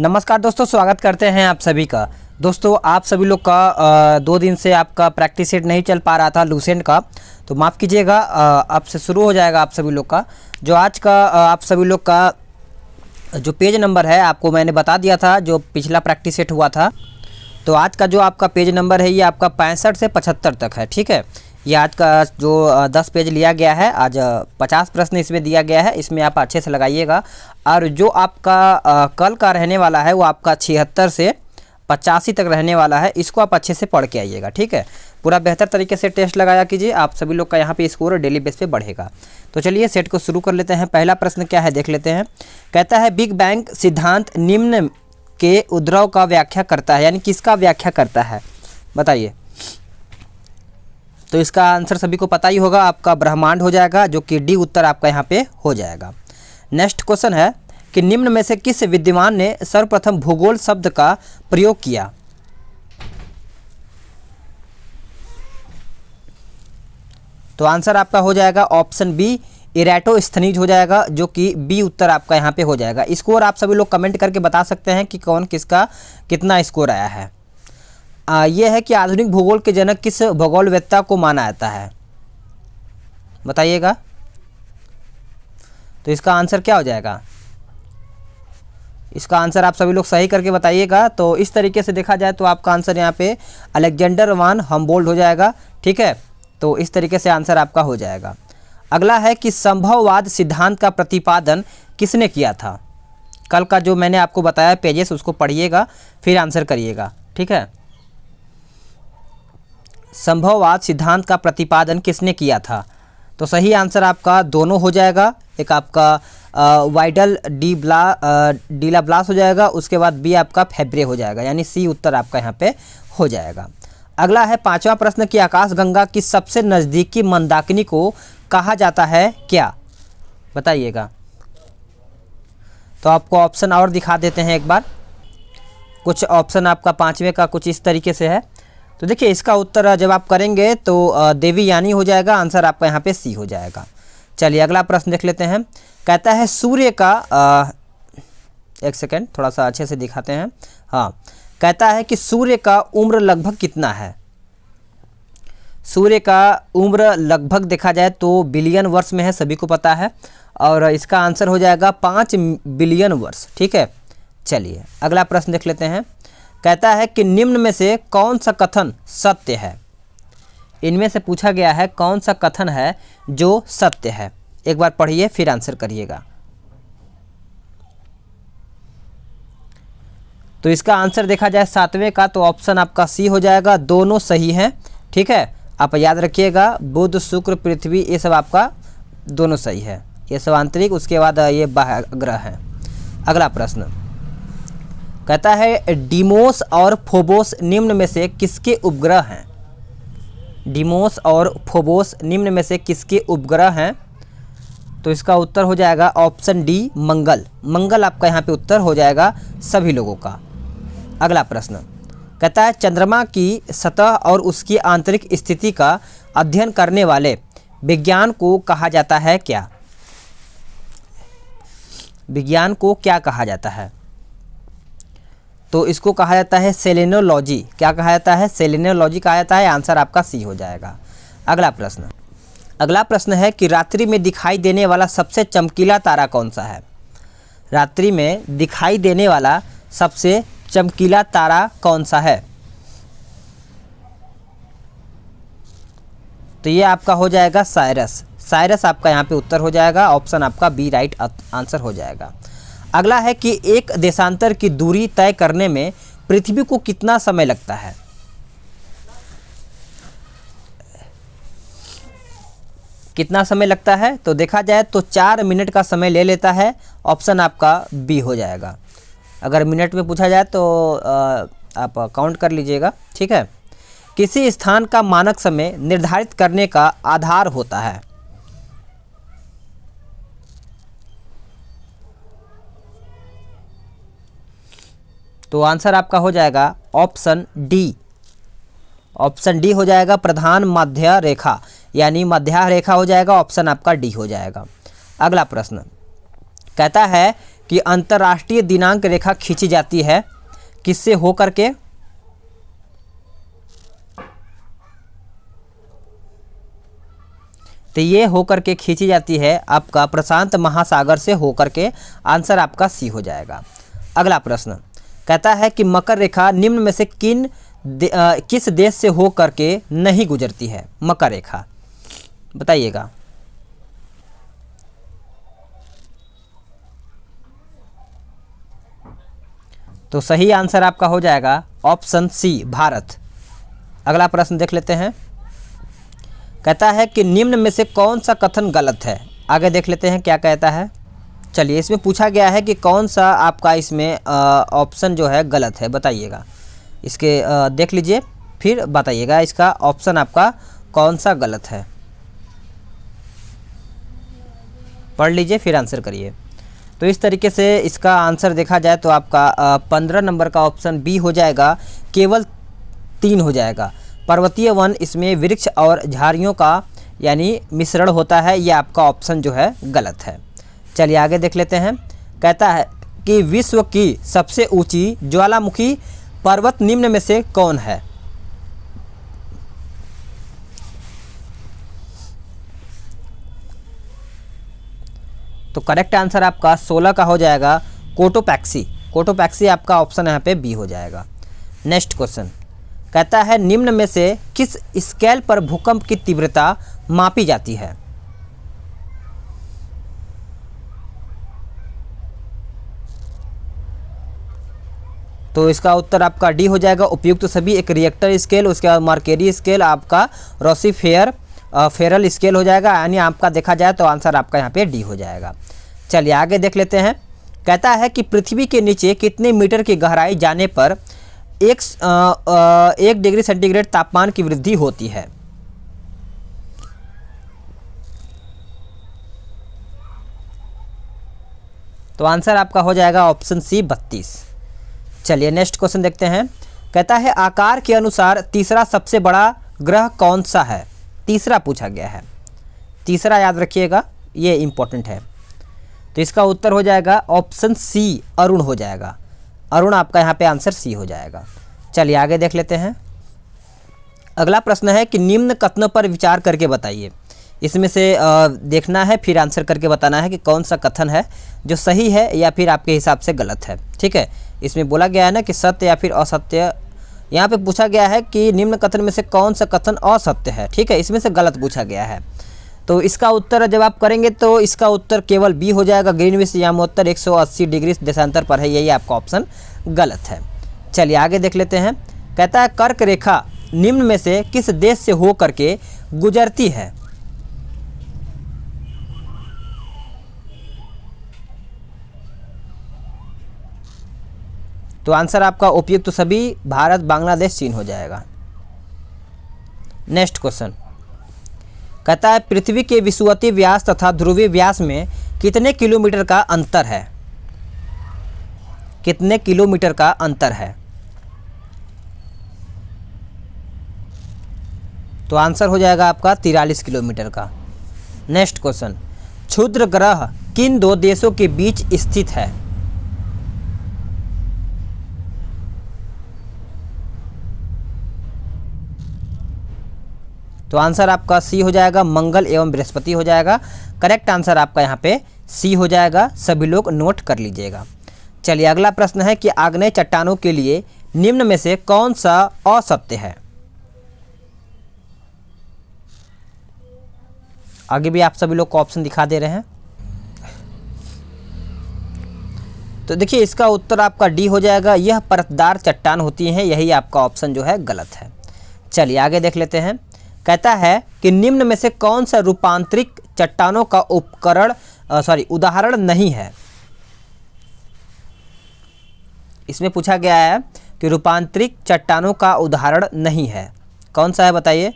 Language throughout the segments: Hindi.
नमस्कार दोस्तों, स्वागत करते हैं आप सभी का। दोस्तों आप सभी लोग का 2 दिन से आपका प्रैक्टिस सेट नहीं चल पा रहा था लूसेंट का, तो माफ़ कीजिएगा। अब से शुरू हो जाएगा आप सभी लोग का। जो आज का आप सभी लोग का जो पेज नंबर है आपको मैंने बता दिया था, जो पिछला प्रैक्टिस सेट हुआ था। तो आज का जो आपका पेज नंबर है ये आपका 65 से 75 तक है, ठीक है। ये आज का जो 10 पेज लिया गया है, आज 50 प्रश्न इसमें दिया गया है, इसमें आप अच्छे से लगाइएगा। और जो आपका कल का रहने वाला है वो आपका 76 से 85 तक रहने वाला है, इसको आप अच्छे से पढ़ के आइएगा, ठीक है। पूरा बेहतर तरीके से टेस्ट लगाया कीजिए, आप सभी लोग का यहाँ पे स्कोर डेली बेस पे बढ़ेगा। तो चलिए सेट को शुरू कर लेते हैं। पहला प्रश्न क्या है देख लेते हैं। कहता है बिग बैंग सिद्धांत निम्न के उद्भव का व्याख्या करता है, यानी किसका व्याख्या करता है बताइए। तो इसका आंसर सभी को पता ही होगा, आपका ब्रह्मांड हो जाएगा, जो कि डी उत्तर आपका यहाँ पे हो जाएगा। नेक्स्ट क्वेश्चन है कि निम्न में से किस विद्वान ने सर्वप्रथम भूगोल शब्द का प्रयोग किया। तो आंसर आपका हो जाएगा ऑप्शन बी इरेटोस्थनीज हो जाएगा, जो कि बी उत्तर आपका यहाँ पे हो जाएगा। स्कोर आप सभी लोग कमेंट करके बता सकते हैं कि कौन किसका कितना स्कोर आया है। यह है कि आधुनिक भूगोल के जनक किस भूगोलवेत्ता को माना जाता है, बताइएगा। तो इसका आंसर क्या हो जाएगा, इसका आंसर आप सभी लोग सही करके बताइएगा। तो इस तरीके से देखा जाए तो आपका आंसर यहाँ पे अलेक्जेंडर वान हम्बोल्ट हो जाएगा, ठीक है। तो इस तरीके से आंसर आपका हो जाएगा। अगला है कि संभववाद सिद्धांत का प्रतिपादन किसने किया था। कल का जो मैंने आपको बताया पेजेस उसको पढ़िएगा फिर आंसर करिएगा, ठीक है। संभववाद सिद्धांत का प्रतिपादन किसने किया था। तो सही आंसर आपका दोनों हो जाएगा। एक आपका वाइडल डी लाब्लास हो जाएगा, उसके बाद बी आपका फेब्रे हो जाएगा, यानी सी उत्तर आपका यहाँ पे हो जाएगा। अगला है पांचवा प्रश्न कि आकाशगंगा की सबसे नज़दीकी मंदाकिनी को कहा जाता है क्या, बताइएगा। तो आपको ऑप्शन और दिखा देते हैं एक बार। कुछ ऑप्शन आपका पांचवे का कुछ इस तरीके से है। तो देखिए इसका उत्तर जब आप करेंगे तो देवयानी हो जाएगा, आंसर आपका यहाँ पे सी हो जाएगा। चलिए अगला प्रश्न देख लेते हैं। कहता है सूर्य का एक सेकेंड थोड़ा सा अच्छे से दिखाते हैं। हाँ, कहता है कि सूर्य का उम्र लगभग कितना है। सूर्य का उम्र लगभग देखा जाए तो बिलियन वर्ष में है, सभी को पता है, और इसका आंसर हो जाएगा 5 बिलियन वर्ष, ठीक है। चलिए अगला प्रश्न देख लेते हैं। कहता है कि निम्न में से कौन सा कथन सत्य है। इनमें से पूछा गया है कौन सा कथन है जो सत्य है। एक बार पढ़िए फिर आंसर करिएगा। तो इसका आंसर देखा जाए 7वें का तो ऑप्शन आपका सी हो जाएगा, दोनों सही हैं, ठीक है। आप याद रखिएगा बुध शुक्र पृथ्वी ये सब आपका दोनों सही है, ये सब आंतरिक, उसके बाद ये बाह्य ग्रह हैं। अगला प्रश्न कहता है डीमोस और फोबोस निम्न में से किसके उपग्रह हैं। डीमोस और फोबोस निम्न में से किसके उपग्रह हैं। तो इसका उत्तर हो जाएगा ऑप्शन डी मंगल। मंगल आपका यहाँ पे उत्तर हो जाएगा सभी लोगों का। अगला प्रश्न कहता है चंद्रमा की सतह और उसकी आंतरिक स्थिति का अध्ययन करने वाले विज्ञान को कहा जाता है क्या। विज्ञान को क्या कहा जाता है। तो इसको कहा जाता है सेलेनोलॉजी। क्या कहा जाता है, सेलेनोलॉजी कहा जाता है, आंसर आपका सी हो जाएगा। अगला प्रश्न है कि रात्रि में दिखाई देने वाला सबसे चमकीला तारा कौन सा है। रात्रि में दिखाई देने वाला सबसे चमकीला तारा कौन सा है। तो ये आपका हो जाएगा साइरस। साइरस आपका यहाँ पे उत्तर हो जाएगा, ऑप्शन आपका बी राइट आंसर हो जाएगा। अगला है कि एक देशांतर की दूरी तय करने में पृथ्वी को कितना समय लगता है। कितना समय लगता है, तो देखा जाए तो 4 मिनट का समय ले लेता है, ऑप्शन आपका बी हो जाएगा। अगर मिनट में पूछा जाए तो आप काउंट कर लीजिएगा, ठीक है। किसी स्थान का मानक समय निर्धारित करने का आधार होता है। तो आंसर आपका हो जाएगा ऑप्शन डी। ऑप्शन डी हो जाएगा प्रधान मध्य रेखा, यानी मध्य रेखा हो जाएगा, ऑप्शन आपका डी हो जाएगा। अगला प्रश्न कहता है कि अंतर्राष्ट्रीय दिनांक रेखा खींची जाती है, किससे हो करके? तो ये होकर के खींची जाती है आपका प्रशांत महासागर से होकर के। आंसर आपका सी हो जाएगा। अगला प्रश्न कहता है कि मकर रेखा निम्न में से किस देश से हो करके नहीं गुजरती है? मकर रेखा बताइएगा। तो सही आंसर आपका हो जाएगा ऑप्शन सी, भारत। अगला प्रश्न देख लेते हैं। कहता है कि निम्न में से कौन सा कथन गलत है? आगे देख लेते हैं क्या कहता है। चलिए, इसमें पूछा गया है कि कौन सा आपका इसमें ऑप्शन जो है गलत है, बताइएगा। इसके देख लीजिए, फिर बताइएगा इसका ऑप्शन आपका कौन सा गलत है। पढ़ लीजिए फिर आंसर करिए। तो इस तरीके से इसका आंसर देखा जाए तो आपका 15 नंबर का ऑप्शन बी हो जाएगा, केवल 3 हो जाएगा। पर्वतीय वन, इसमें वृक्ष और झाड़ियों का यानी मिश्रण होता है, ये आपका ऑप्शन जो है गलत है। चलिए आगे देख लेते हैं। कहता है कि विश्व की सबसे ऊंची ज्वालामुखी पर्वत निम्न में से कौन है? तो करेक्ट आंसर आपका 16 का हो जाएगा, कोटोपैक्सी। कोटोपैक्सी आपका ऑप्शन यहाँ पे बी हो जाएगा। नेक्स्ट क्वेश्चन कहता है निम्न में से किस स्केल पर भूकंप की तीव्रता मापी जाती है? तो इसका उत्तर आपका डी हो जाएगा, उपयुक्त सभी। एक रिएक्टर स्केल, उसके बाद मार्केरी स्केल, आपका रोसीफेयर फेरल स्केल हो जाएगा। यानी आपका देखा जाए तो आंसर आपका यहाँ पे डी हो जाएगा। चलिए आगे देख लेते हैं। कहता है कि पृथ्वी के नीचे कितने मीटर की गहराई जाने पर 1 डिग्री सेंटीग्रेड तापमान की वृद्धि होती है? तो आंसर आपका हो जाएगा ऑप्शन सी, 32। चलिए नेक्स्ट क्वेश्चन देखते हैं। कहता है आकार के अनुसार तीसरा सबसे बड़ा ग्रह कौन सा है? तीसरा पूछा गया है, तीसरा याद रखिएगा, ये इंपॉर्टेंट है। तो इसका उत्तर हो जाएगा ऑप्शन सी, अरुण हो जाएगा। अरुण आपका यहाँ पे आंसर सी हो जाएगा। चलिए आगे देख लेते हैं। अगला प्रश्न है कि निम्न कथनों पर विचार करके बताइए। इसमें से देखना है, फिर आंसर करके बताना है कि कौन सा कथन है जो सही है या फिर आपके हिसाब से गलत है। ठीक है, इसमें बोला गया है ना कि सत्य या फिर असत्य। यहाँ पे पूछा गया है कि निम्न कथन में से कौन सा कथन असत्य है। ठीक है, इसमें से गलत पूछा गया है। तो इसका उत्तर जब आप करेंगे तो इसका उत्तर केवल बी हो जाएगा, ग्रीनविच यामोत्तर 180 डिग्री देशांतर पर है, यही आपका ऑप्शन गलत है। चलिए आगे देख लेते हैं। कहता है कर्क रेखा निम्न में से किस देश से हो करके गुजरती है? तो आंसर आपका उपयुक्त तो सभी भारत, बांग्लादेश, चीन हो जाएगा। नेक्स्ट क्वेश्चन कहता है पृथ्वी के विषुवतीय व्यास तथा ध्रुवीय व्यास में कितने किलोमीटर का अंतर है? कितने किलोमीटर का अंतर है? तो आंसर हो जाएगा आपका 43 किलोमीटर का। नेक्स्ट क्वेश्चन, क्षुद्र ग्रह किन 2 देशों के बीच स्थित है? तो आंसर आपका सी हो जाएगा, मंगल एवं बृहस्पति हो जाएगा। करेक्ट आंसर आपका यहाँ पे सी हो जाएगा, सभी लोग नोट कर लीजिएगा। चलिए अगला प्रश्न है कि आग्नेय चट्टानों के लिए निम्न में से कौन सा असत्य है? आगे भी आप सभी लोग को ऑप्शन दिखा दे रहे हैं। तो देखिए इसका उत्तर आपका डी हो जाएगा, यह परतदार चट्टान होती हैं, यही आपका ऑप्शन जो है गलत है। चलिए आगे देख लेते हैं। कहता है कि निम्न में से कौन सा रूपांतरित चट्टानों का उदाहरण नहीं है? इसमें पूछा गया है कि रूपांतरित चट्टानों का उदाहरण नहीं है, कौन सा है बताइए।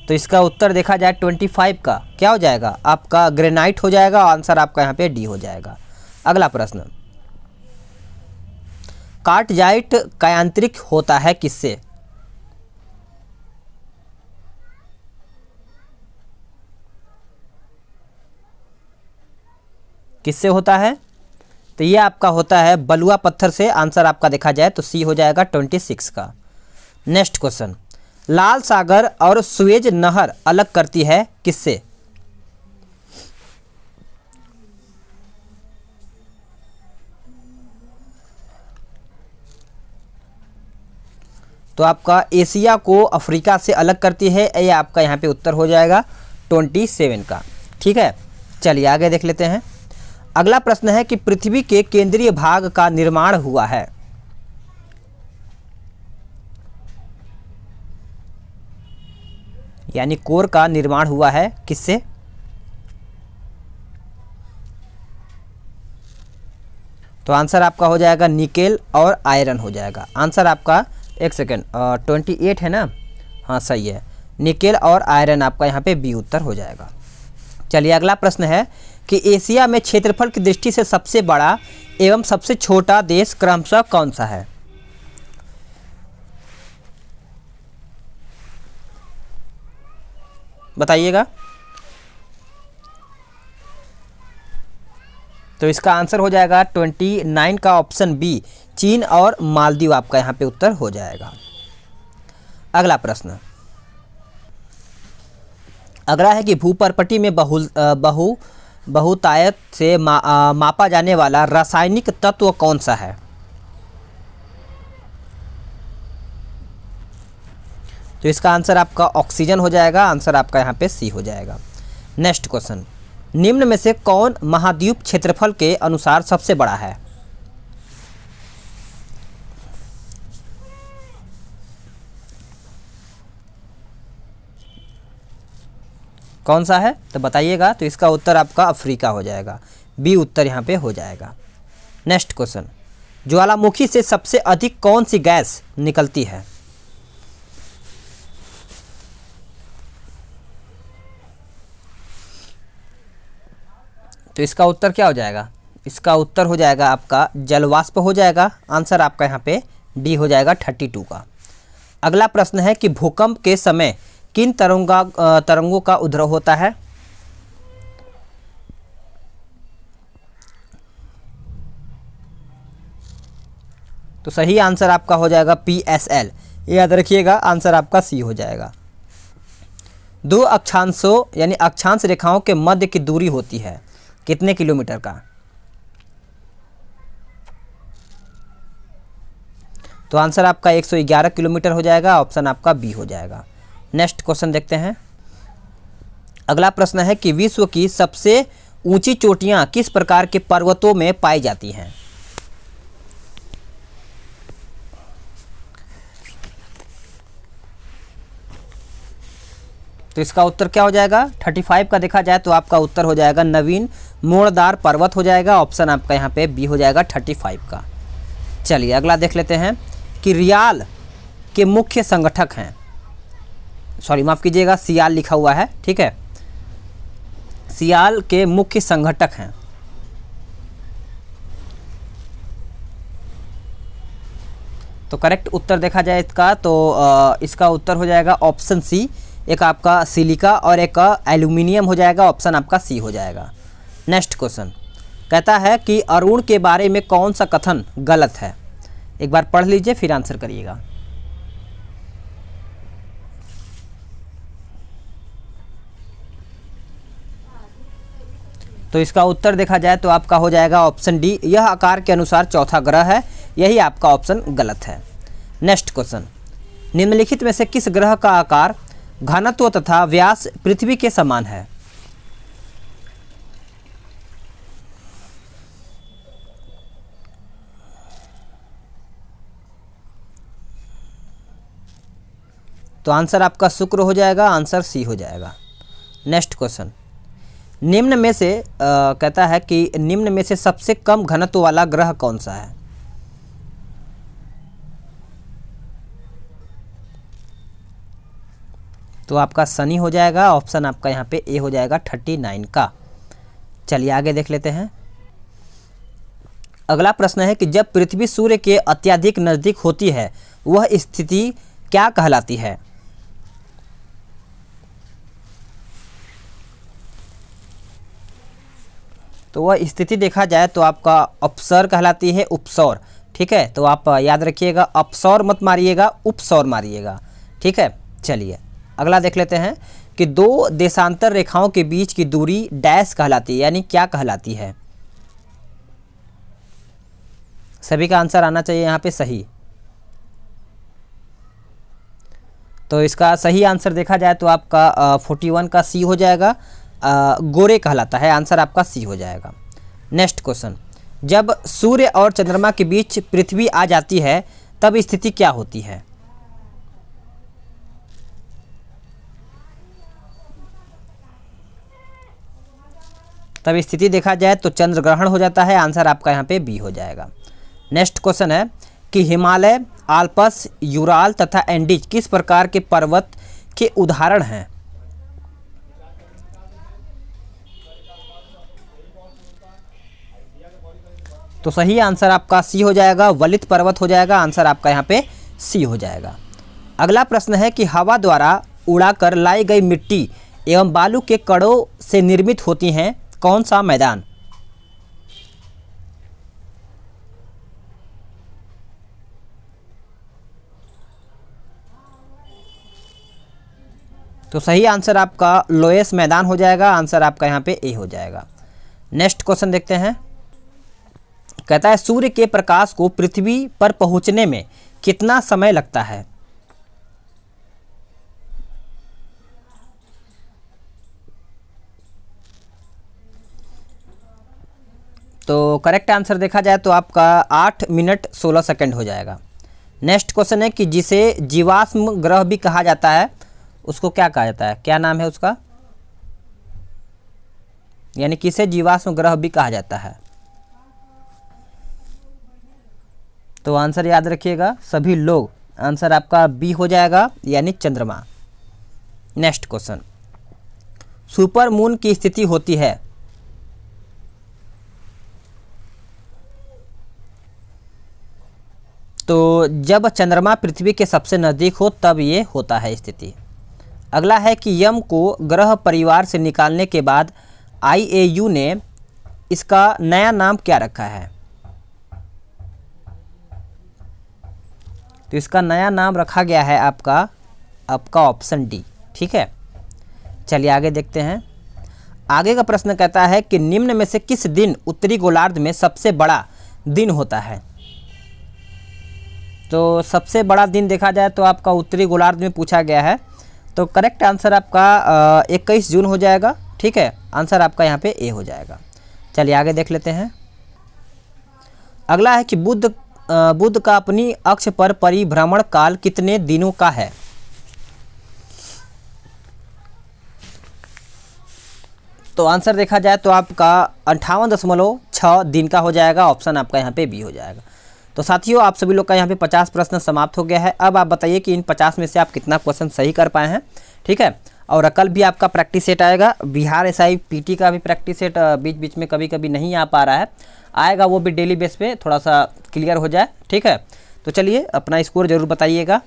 तो इसका उत्तर देखा जाए 25 का क्या हो जाएगा आपका, ग्रेनाइट हो जाएगा। आंसर आपका यहाँ पे डी हो जाएगा। अगला प्रश्न, कार्टजाइट कायांतरिक होता है किससे? किससे होता है? तो ये आपका होता है बलुआ पत्थर से। आंसर आपका देखा जाए तो सी हो जाएगा 26 का। नेक्स्ट क्वेश्चन, लाल सागर और सुएज नहर अलग करती है किससे? तो आपका एशिया को अफ्रीका से अलग करती है, ये आपका यहाँ पे उत्तर हो जाएगा 27 का। ठीक है, चलिए आगे देख लेते हैं। अगला प्रश्न है कि पृथ्वी के केंद्रीय भाग का निर्माण हुआ है। यानी कोर का निर्माण हुआ है किससे? तो आंसर आपका हो जाएगा निकेल और आयरन हो जाएगा। आंसर आपका, एक सेकेंड, 28 है ना? हाँ सही है, निकेल और आयरन आपका यहाँ पे बी उत्तर हो जाएगा। चलिए अगला प्रश्न है कि एशिया में क्षेत्रफल की दृष्टि से सबसे बड़ा एवं सबसे छोटा देश क्रमशः कौन सा है? बताइएगा। तो इसका आंसर हो जाएगा 29 का ऑप्शन बी, चीन और मालदीव आपका यहाँ पे उत्तर हो जाएगा। अगला प्रश्न, अगला है कि भूपर्पटी में बहुतायत से मापा जाने वाला रासायनिक तत्व कौन सा है? तो इसका आंसर आपका ऑक्सीजन हो जाएगा। आंसर आपका यहाँ पे सी हो जाएगा। नेक्स्ट क्वेश्चन, निम्न में से कौन महाद्वीप क्षेत्रफल के अनुसार सबसे बड़ा है? कौन सा है तो बताइएगा। तो इसका उत्तर आपका अफ्रीका हो जाएगा, बी उत्तर यहाँ पे हो जाएगा। नेक्स्ट क्वेश्चन, ज्वालामुखी से सबसे अधिक कौन सी गैस निकलती है? तो इसका उत्तर क्या हो जाएगा? इसका उत्तर हो जाएगा आपका जलवाष्प हो जाएगा। आंसर आपका यहाँ पे डी हो जाएगा 32 का। अगला प्रश्न है कि भूकंप के समय किन तरंगों का उद्भव होता है? तो सही आंसर आपका हो जाएगा PSL, याद रखिएगा। आंसर आपका सी हो जाएगा। दो अक्षांशों यानी अक्षांश रेखाओं के मध्य की दूरी होती है कितने किलोमीटर का? तो आंसर आपका 111 किलोमीटर हो जाएगा। ऑप्शन आपका बी हो जाएगा। नेक्स्ट क्वेश्चन देखते हैं। अगला प्रश्न है कि विश्व की सबसे ऊंची चोटियां किस प्रकार के पर्वतों में पाई जाती हैं? तो इसका उत्तर क्या हो जाएगा? 35 का देखा जाए तो आपका उत्तर हो जाएगा नवीन मोड़दार पर्वत हो जाएगा। ऑप्शन आपका यहाँ पे बी हो जाएगा 35 का। चलिए अगला देख लेते हैं कि रियाल के मुख्य संगठक हैं, सॉरी माफ़ कीजिएगा, सियाल लिखा हुआ है, ठीक है, सियाल के मुख्य संगठक हैं। तो करेक्ट उत्तर देखा जाए इसका तो इसका उत्तर हो जाएगा ऑप्शन सी, एक आपका सिलिका और एक एल्यूमिनियम हो जाएगा। ऑप्शन आपका सी हो जाएगा। नेक्स्ट क्वेश्चन कहता है कि अरुण के बारे में कौन सा कथन गलत है? एक बार पढ़ लीजिए फिर आंसर करिएगा। तो इसका उत्तर देखा जाए तो आपका हो जाएगा ऑप्शन डी, यह आकार के अनुसार चौथा ग्रह है। यही आपका ऑप्शन गलत है। नेक्स्ट क्वेश्चन, निम्नलिखित में से किस ग्रह का आकार, घनत्व तथा व्यास पृथ्वी के समान है? तो आंसर आपका शुक्र हो जाएगा। आंसर सी हो जाएगा। नेक्स्ट क्वेश्चन, निम्न में से कहता है कि निम्न में से सबसे कम घनत्व वाला ग्रह कौन सा है? तो आपका शनि हो जाएगा। ऑप्शन आपका यहाँ पे ए हो जाएगा 39 का। चलिए आगे देख लेते हैं। अगला प्रश्न है कि जब पृथ्वी सूर्य के अत्यधिक नज़दीक होती है वह स्थिति क्या कहलाती है? तो वह स्थिति देखा जाए तो आपका अपसर कहलाती है, उपसौर। ठीक है, तो आप याद रखिएगा, अपसौर मत मारिएगा, उपसौर मारिएगा। ठीक है, चलिए अगला देख लेते हैं कि दो देशांतर रेखाओं के बीच की दूरी डैश कहलाती है, यानी क्या कहलाती है। सभी का आंसर आना चाहिए यहाँ पे सही। तो इसका सही आंसर देखा जाए तो आपका 41 का सी हो जाएगा, गोरे कहलाता है। आंसर आपका सी हो जाएगा। नेक्स्ट क्वेश्चन, जब सूर्य और चंद्रमा के बीच पृथ्वी आ जाती है तब स्थिति क्या होती है। तब स्थिति देखा जाए तो चंद्र ग्रहण हो जाता है। आंसर आपका यहाँ पे बी हो जाएगा। नेक्स्ट क्वेश्चन है कि हिमालय, आल्प्स, यूराल तथा एंडीज किस प्रकार के पर्वत के उदाहरण हैं। तो सही आंसर आपका सी हो जाएगा, वलित पर्वत हो जाएगा। आंसर आपका यहाँ पे सी हो जाएगा। अगला प्रश्न है कि हवा द्वारा उड़ाकर लाई गई मिट्टी एवं बालू के कणों से निर्मित होती हैं कौन सा मैदान। तो सही आंसर आपका लोएस मैदान हो जाएगा। आंसर आपका यहाँ पे ए हो जाएगा। नेक्स्ट क्वेश्चन देखते हैं, कहता है सूर्य के प्रकाश को पृथ्वी पर पहुंचने में कितना समय लगता है। तो करेक्ट आंसर देखा जाए तो आपका 8 मिनट 16 सेकंड हो जाएगा। नेक्स्ट क्वेश्चन है कि जिसे जीवाश्म ग्रह भी कहा जाता है उसको क्या कहा जाता है, क्या नाम है उसका, यानी किसे जीवाश्म ग्रह भी कहा जाता है। तो आंसर याद रखिएगा सभी लोग, आंसर आपका बी हो जाएगा, यानी चंद्रमा। नेक्स्ट क्वेश्चन, सुपर मून की स्थिति होती है। तो जब चंद्रमा पृथ्वी के सबसे नज़दीक हो तब ये होता है स्थिति। अगला है कि यम को ग्रह परिवार से निकालने के बाद IAU ने इसका नया नाम क्या रखा है। तो इसका नया नाम रखा गया है आपका ऑप्शन डी। ठीक है, चलिए आगे देखते हैं। आगे का प्रश्न कहता है कि निम्न में से किस दिन उत्तरी गोलार्ध में सबसे बड़ा दिन होता है। तो सबसे बड़ा दिन देखा जाए तो आपका उत्तरी गोलार्ध में पूछा गया है। तो करेक्ट आंसर आपका 21 जून हो जाएगा। ठीक है, आंसर आपका यहाँ पे ए हो जाएगा। चलिए आगे देख लेते हैं। अगला है कि बुध का अपनी अक्ष पर परिभ्रमण काल कितने दिनों का है। तो आंसर देखा जाए तो आपका 58.6 दिन का हो जाएगा। ऑप्शन आपका यहाँ पे बी हो जाएगा। तो साथियों, आप सभी लोग का यहाँ पे 50 प्रश्न समाप्त हो गया है। अब आप बताइए कि इन 50 में से आप कितना क्वेश्चन सही कर पाए हैं। ठीक है, और कल भी आपका प्रैक्टिस सेट आएगा। बिहार SI PT का भी प्रैक्टिस सेट बीच बीच में कभी कभी नहीं आ पा रहा है, आएगा वो भी डेली बेस पे, थोड़ा सा क्लियर हो जाए। ठीक है, तो चलिए अपना स्कोर ज़रूर बताइएगा।